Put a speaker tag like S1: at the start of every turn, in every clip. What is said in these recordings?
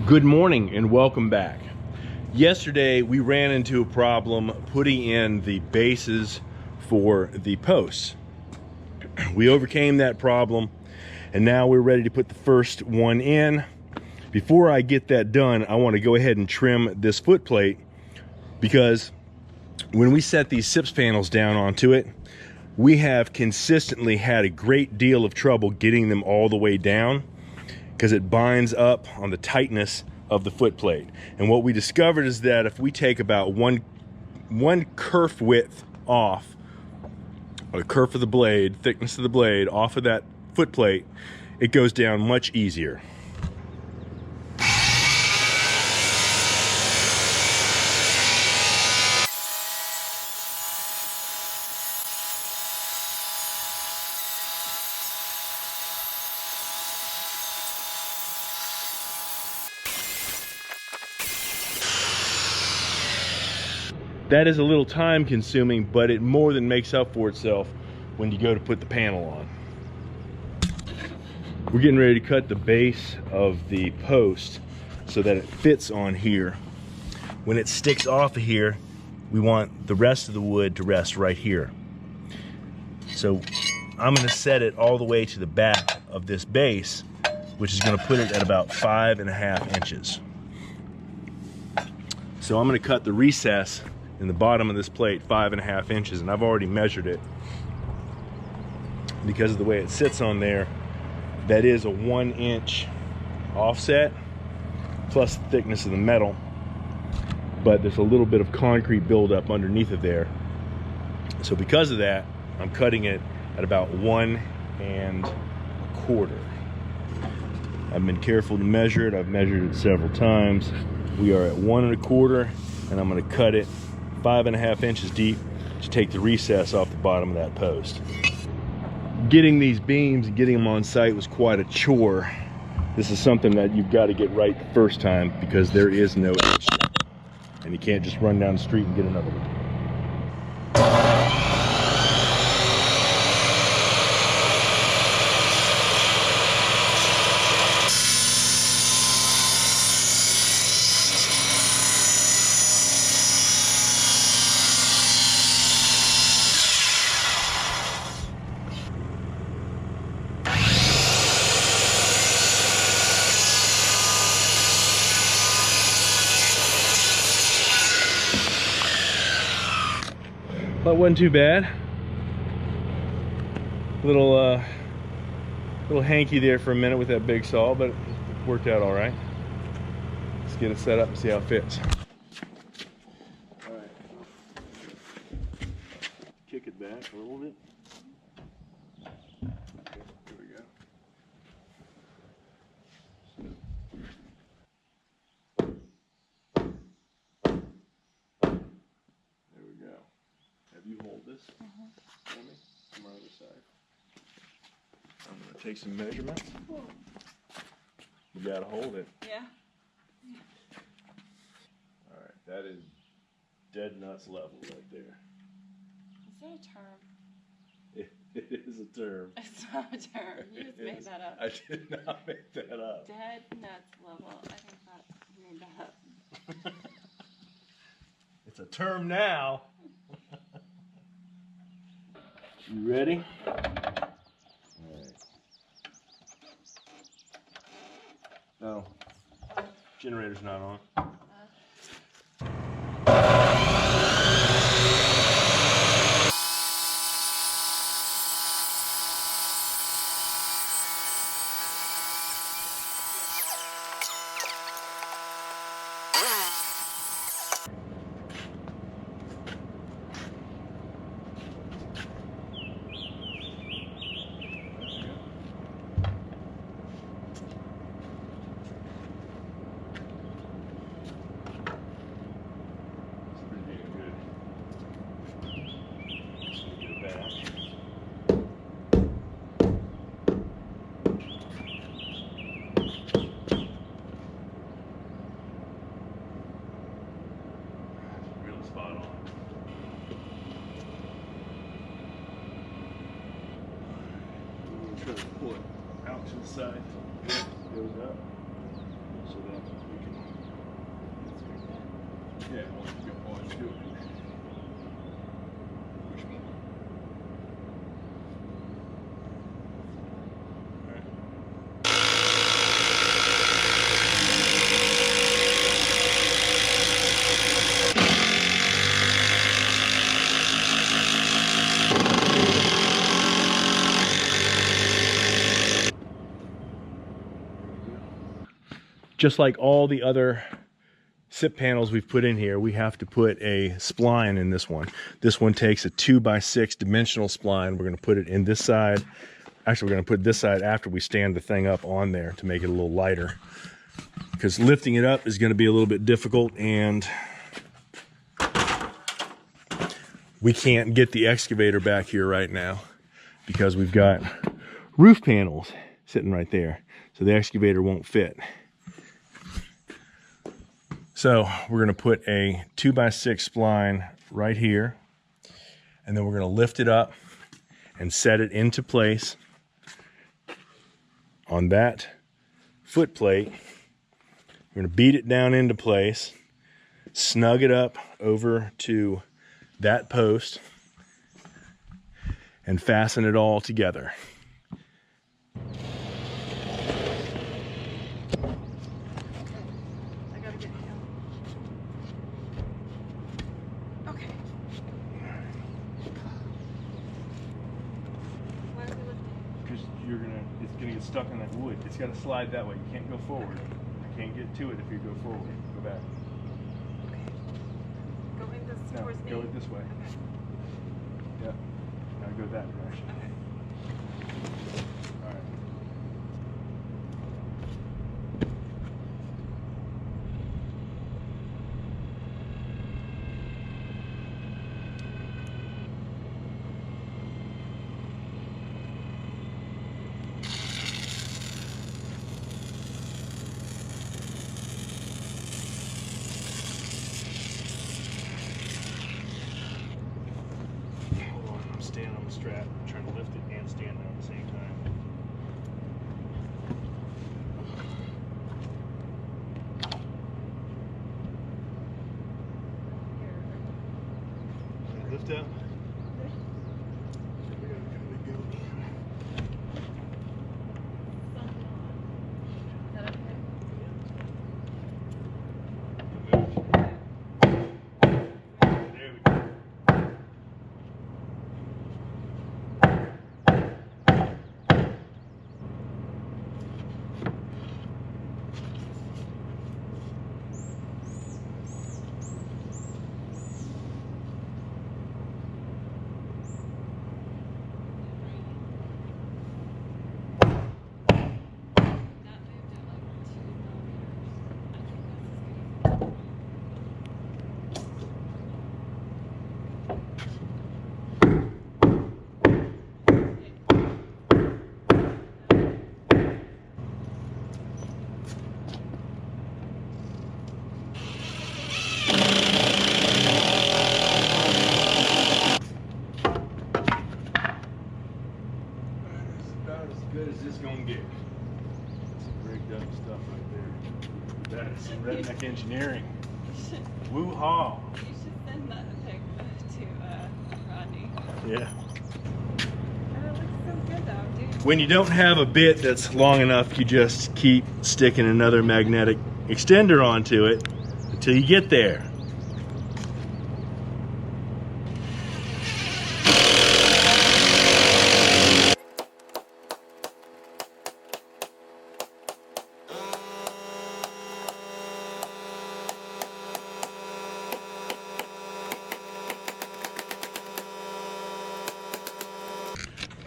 S1: Good morning and welcome back. Yesterday we ran into a problem putting in the bases for the posts. We overcame that problem and now we're ready to put the first one in. Before I get that done, I want to go ahead and trim this foot plate, because when we set these SIPS panels down onto it, we have consistently had a great deal of trouble getting them all the way down because it binds up on the tightness of the foot plate. And what we discovered is that if we take about one kerf width off, or kerf of the blade, thickness of the blade off of that foot plate, it goes down much easier. That is a little time consuming, but it more than makes up for itself when you go to put the panel on. We're getting ready to cut the base of the post so that it fits on here. When it sticks off of here, we want the rest of the wood to rest right here. So I'm gonna set it all the way to the back of this base, which is gonna put it at about 5.5 inches. So I'm gonna cut the recess in the bottom of this plate 5.5 inches, and I've already measured it. Because of the way it sits on there, that is a 1 inch offset plus the thickness of the metal, but there's a little bit of concrete buildup underneath of there. So because of that, I'm cutting it at about 1 1/4. I've been careful to measure it. I've measured it several times. We are at 1 1/4, and I'm going to cut it 5.5 inches deep to take the recess off the bottom of that post. Getting these beams and getting them on site was quite a chore. This is something that you've got to get right the first time, because there is no inch, and you can't just run down the street and get another one. That wasn't too bad. Little hanky there for a minute with that big saw, but it worked out all right. Let's get it set up and see how it fits. All right. Kick it back a little bit. Okay, here we go. There we go. Have you hold this for me from our other side. I'm going to take some measurements. You got to hold it.
S2: Yeah.
S1: All right, that is dead nuts level right there.
S2: Is that a term?
S1: It is a term.
S2: It's not a term. You just made that up.
S1: I did not make that up.
S2: Dead nuts level. I think that you made that up.
S1: It's a term now. You ready? All right. No, generator's not on. Try to pull it out to the side. It goes up so that we Yeah, once you go on, do it. Which one? Just like all the other SIP panels we've put in here, we have to put a spline in this one. This one takes a 2x6 dimensional spline. We're going to put it in this side. Actually, we're going to put this side after we stand the thing up on there to make it a little lighter, because lifting it up is going to be a little bit difficult, and we can't get the excavator back here right now because we've got roof panels sitting right there, so the excavator won't fit. So we're going to put a 2x6 spline right here, and then we're going to lift it up and set it into place on that foot plate. We're going to beat it down into place, snug it up over to that post, and fasten it all together. It's gonna get stuck on that wood. It's gotta slide that way. You can't go forward. You can't get to it if you go forward. Go back.
S2: Okay. Go in this
S1: No,
S2: towards me.
S1: go this way.
S2: Okay.
S1: Yep. Now go that direction.
S2: Okay.
S1: All right. Stand on the strap, trying to lift it and stand there at the same time. Lift up. Good as this gonna get. Some rigged up stuff right there. That is some redneck engineering. Woo-haw.
S2: You should send that pic to Rodney.
S1: Yeah.
S2: Oh, it looks so good though, dude.
S1: When you don't have a bit that's long enough, you just keep sticking another magnetic extender onto it until you get there.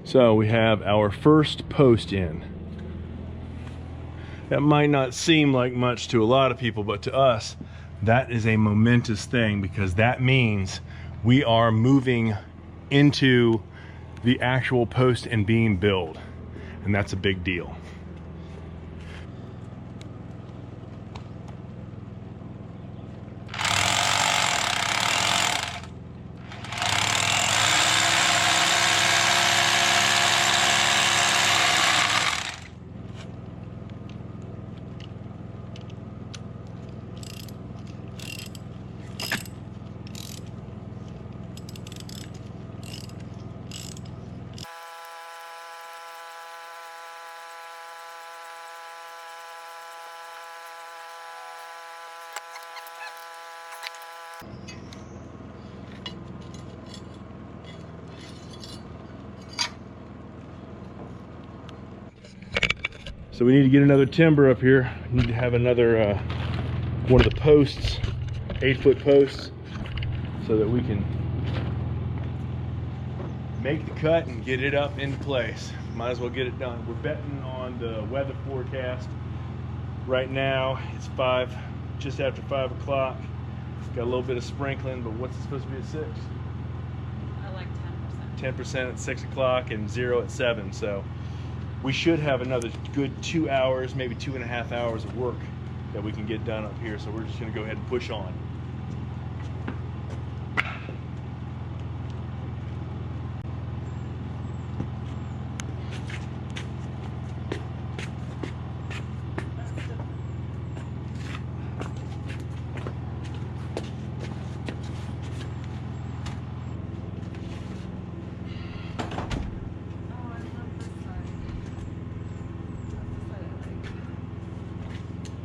S1: So we have our first post in. That might not seem like much to a lot of people, but to us, that is a momentous thing, because that means we are moving into the actual post and beam build, and that's a big deal. So we need to get another timber up here. We need to have another one of the posts, 8-foot posts, so that we can make the cut and get it up into place. Might as well get it done. We're betting on the weather forecast. Right now it's just after 5 o'clock. Got a little bit of sprinkling, but what's it supposed to be at 6?
S2: I like 10%.
S1: 10% at 6 o'clock and 0 at 7. So we should have another good 2 hours, maybe 2.5 hours of work that we can get done up here. So we're just gonna go ahead and push on.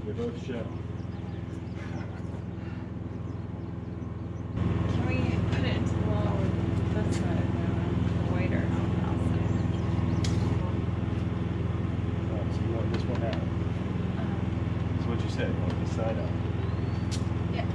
S1: They both show.
S2: Can we put it into the wall this side now? The whiter outside.
S1: Oh, so you want this one out? That's what you said. You want this side out.
S2: Yeah.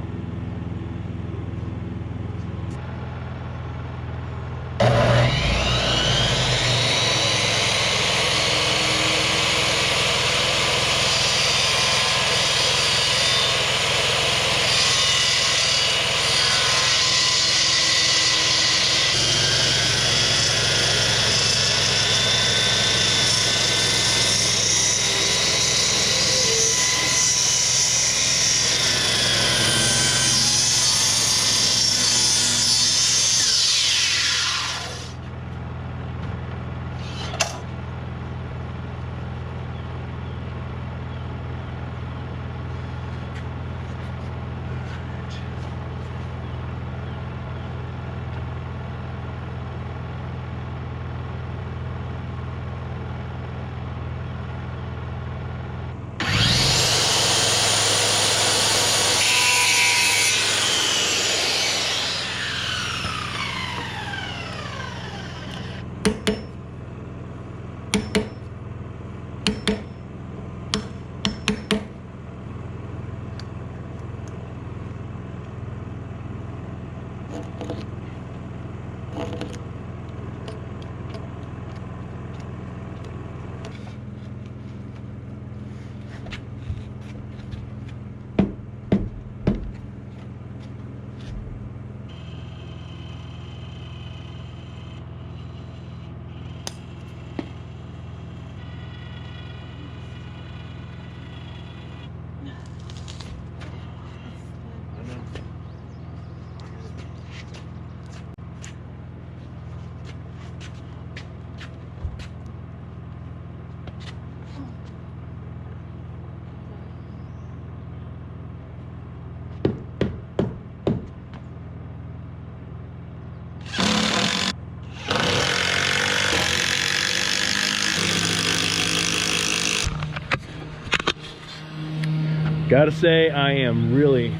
S1: Gotta say, I am really,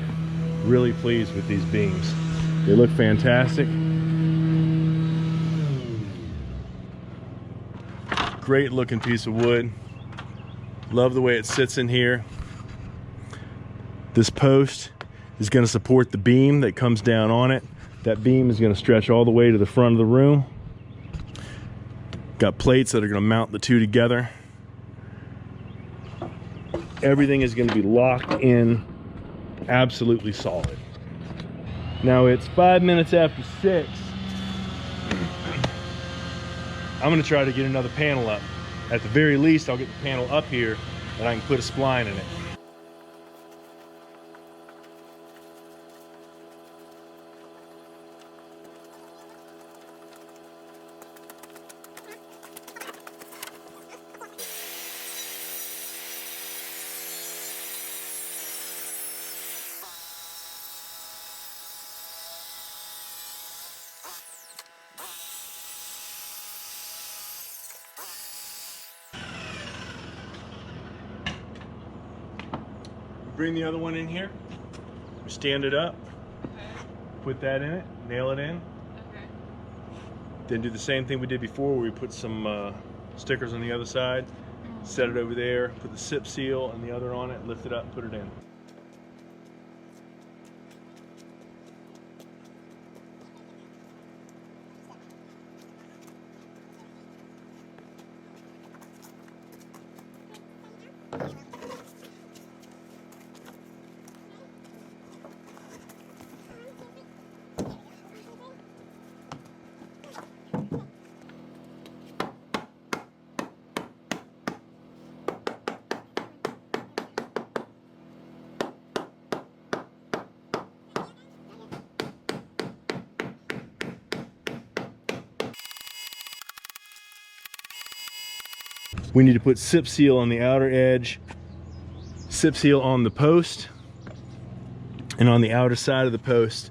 S1: really pleased with these beams. They look fantastic. Great looking piece of wood. Love the way it sits in here. This post is going to support the beam that comes down on it. That beam is going to stretch all the way to the front of the room. Got plates that are going to mount the two together. Everything is going to be locked in, absolutely solid. Now it's 5 minutes after 6. I'm going to try to get another panel up. At the very least, I'll get the panel up here and I can put a spline in it. Bring the other one in here, stand it up.
S2: Okay.
S1: put that in it, nail it in.
S2: Okay.
S1: Then do the same thing we did before, where we put some stickers on the other side, set it over there, put the sip seal and the other on it, lift it up, put it in. We need to put sip seal on the outer edge, sip seal on the post, and on the outer side of the post.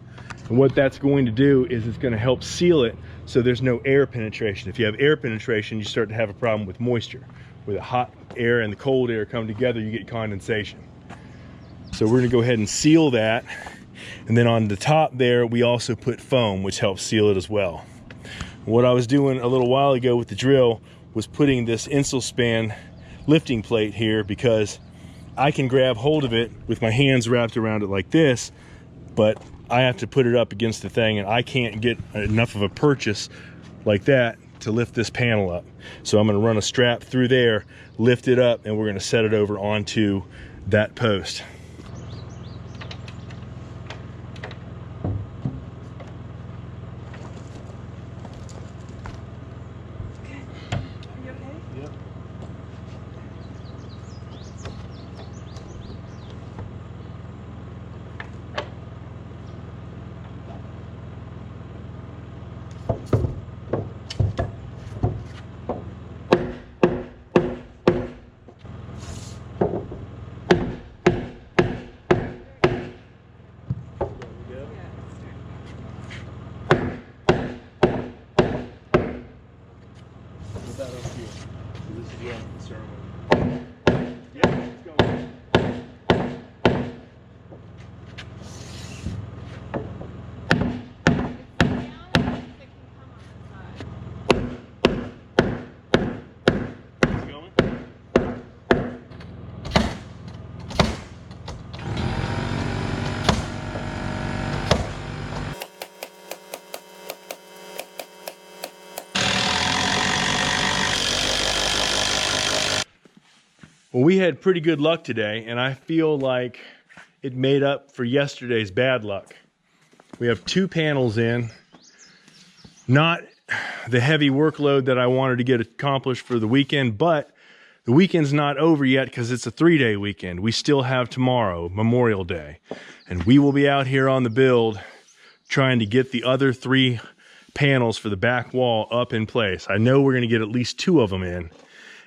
S1: And what that's going to do is it's going to help seal it so there's no air penetration. If you have air penetration, you start to have a problem with moisture. Where the hot air and the cold air come together, you get condensation. So we're going to go ahead and seal that. And then on the top there, we also put foam, which helps seal it as well. What I was doing a little while ago with the drill was putting this Insulspan lifting plate here, because I can grab hold of it with my hands wrapped around it like this, but I have to put it up against the thing, and I can't get enough of a purchase like that to lift this panel up. So I'm going to run a strap through there, lift it up, and we're going to set it over onto that post. Well, we had pretty good luck today, and I feel like it made up for yesterday's bad luck. We have 2 panels in, not the heavy workload that I wanted to get accomplished for the weekend, but the weekend's not over yet because it's a 3-day weekend. We still have tomorrow, Memorial Day, and we will be out here on the build trying to get the other 3 panels for the back wall up in place. I know we're going to get at least 2 of them in,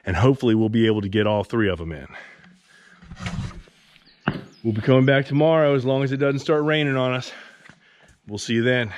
S1: and hopefully we'll be able to get all 3 of them in. We'll be coming back tomorrow as long as it doesn't start raining on us. We'll see you then.